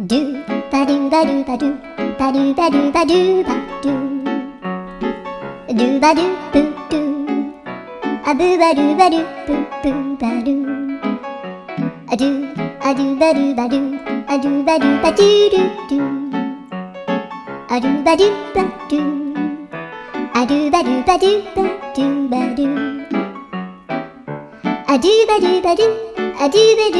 ドゥバドゥバドゥバドゥバドゥバドゥバドゥバドゥドゥバドゥブドゥアブバドゥバドゥブブバドゥアドゥアドゥバドゥバドゥアドゥバドゥバドゥドゥドゥアドゥバドゥバドゥアドゥバドゥバドゥバドゥバドゥアドゥバドゥバドゥアドゥバドゥ